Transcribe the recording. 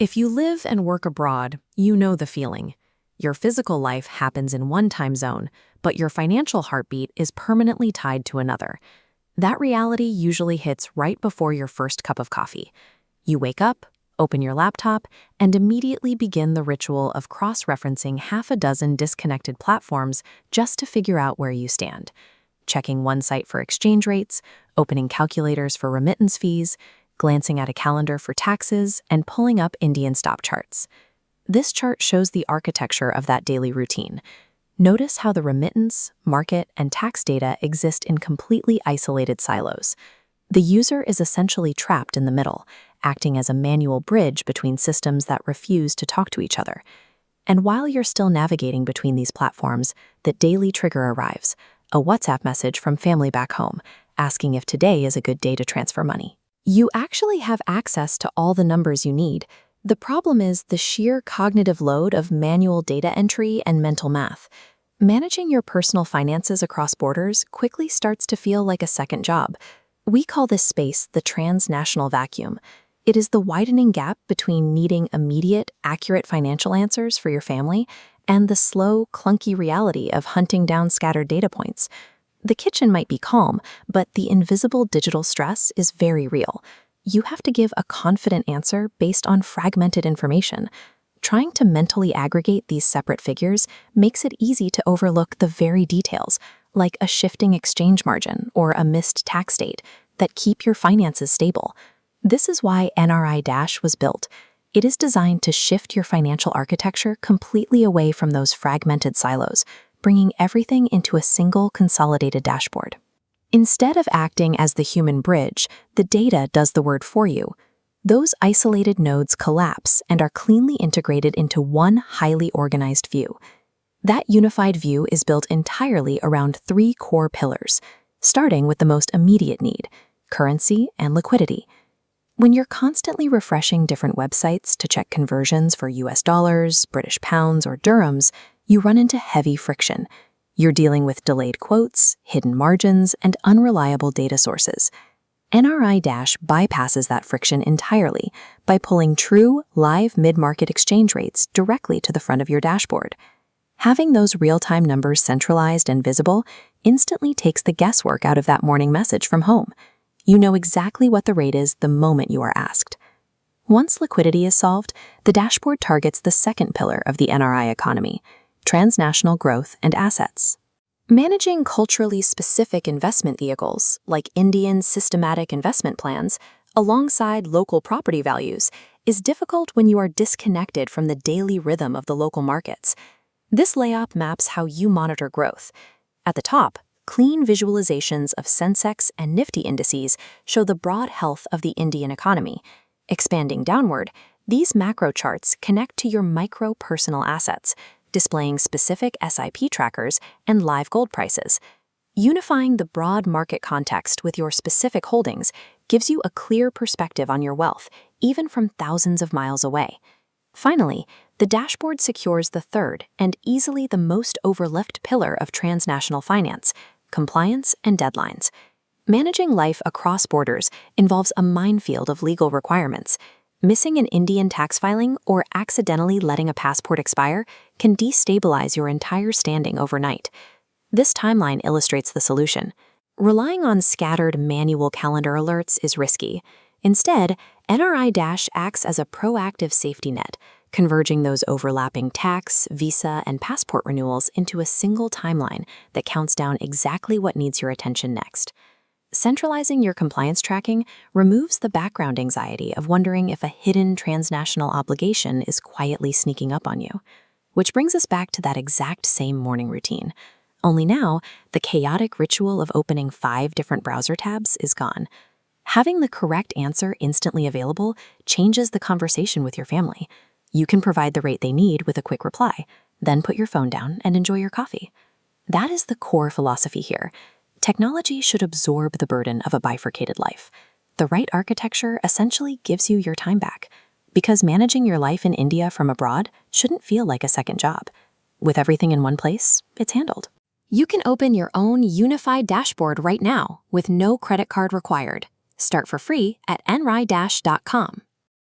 If you live and work abroad, you know the feeling. Your physical life happens in one time zone, but your financial heartbeat is permanently tied to another. That reality usually hits right before your first cup of coffee. You wake up, open your laptop, and immediately begin the ritual of cross-referencing half a dozen disconnected platforms just to figure out where you stand. Checking one site for exchange rates, opening calculators for remittance fees, glancing at a calendar for taxes, and pulling up Indian stop charts. This chart shows the architecture of that daily routine. Notice how the remittance, market, and tax data exist in completely isolated silos. The user is essentially trapped in the middle, acting as a manual bridge between systems that refuse to talk to each other. And while you're still navigating between these platforms, the daily trigger arrives, a WhatsApp message from family back home, asking if today is a good day to transfer money. You actually have access to all the numbers you need. The problem is the sheer cognitive load of manual data entry and mental math. Managing your personal finances across borders quickly starts to feel like a second job. We call this space the transnational vacuum. It is the widening gap between needing immediate, accurate financial answers for your family and the slow, clunky reality of hunting down scattered data points. The kitchen might be calm, but the invisible digital stress is very real. You have to give a confident answer based on fragmented information. Trying to mentally aggregate these separate figures makes it easy to overlook the very details, like a shifting exchange margin or a missed tax date, that keep your finances stable. This is why NRI Dash was built. It is designed to shift your financial architecture completely away from those fragmented silos, bringing everything into a single consolidated dashboard. Instead of acting as the human bridge, the data does the work for you. Those isolated nodes collapse and are cleanly integrated into one highly organized view. That unified view is built entirely around three core pillars, starting with the most immediate need: currency and liquidity. When you're constantly refreshing different websites to check conversions for US dollars, British pounds, or dirhams, you run into heavy friction. You're dealing with delayed quotes, hidden margins, and unreliable data sources. NRI Dash bypasses that friction entirely by pulling true, live mid-market exchange rates directly to the front of your dashboard. Having those real-time numbers centralized and visible instantly takes the guesswork out of that morning message from home. You know exactly what the rate is the moment you are asked. Once liquidity is solved, the dashboard targets the second pillar of the NRI economy: transnational growth and assets. Managing culturally specific investment vehicles, like Indian systematic investment plans, alongside local property values, is difficult when you are disconnected from the daily rhythm of the local markets. This layout maps how you monitor growth. At the top, clean visualizations of Sensex and Nifty indices show the broad health of the Indian economy. Expanding downward, these macro charts connect to your micro-personal assets, displaying specific SIP trackers and live gold prices. Unifying the broad market context with your specific holdings gives you a clear perspective on your wealth, even from thousands of miles away. Finally, the dashboard secures the third and easily the most overlooked pillar of transnational finance: compliance and deadlines. Managing life across borders involves a minefield of legal requirements. Missing an Indian tax filing or accidentally letting a passport expire can destabilize your entire standing overnight. This timeline illustrates the solution. Relying on scattered manual calendar alerts is risky. Instead, NRI Dash acts as a proactive safety net, converging those overlapping tax, visa, and passport renewals into a single timeline that counts down exactly what needs your attention next. Centralizing your compliance tracking removes the background anxiety of wondering if a hidden transnational obligation is quietly sneaking up on you. Which brings us back to that exact same morning routine. Only now, the chaotic ritual of opening 5 different browser tabs is gone. Having the correct answer instantly available changes the conversation with your family. You can provide the rate they need with a quick reply, then put your phone down and enjoy your coffee. That is the core philosophy here. Technology should absorb the burden of a bifurcated life. The right architecture essentially gives you your time back, because managing your life in India from abroad shouldn't feel like a second job. With everything in one place, it's handled. You can open your own unified dashboard right now with no credit card required. Start for free at nridash.com.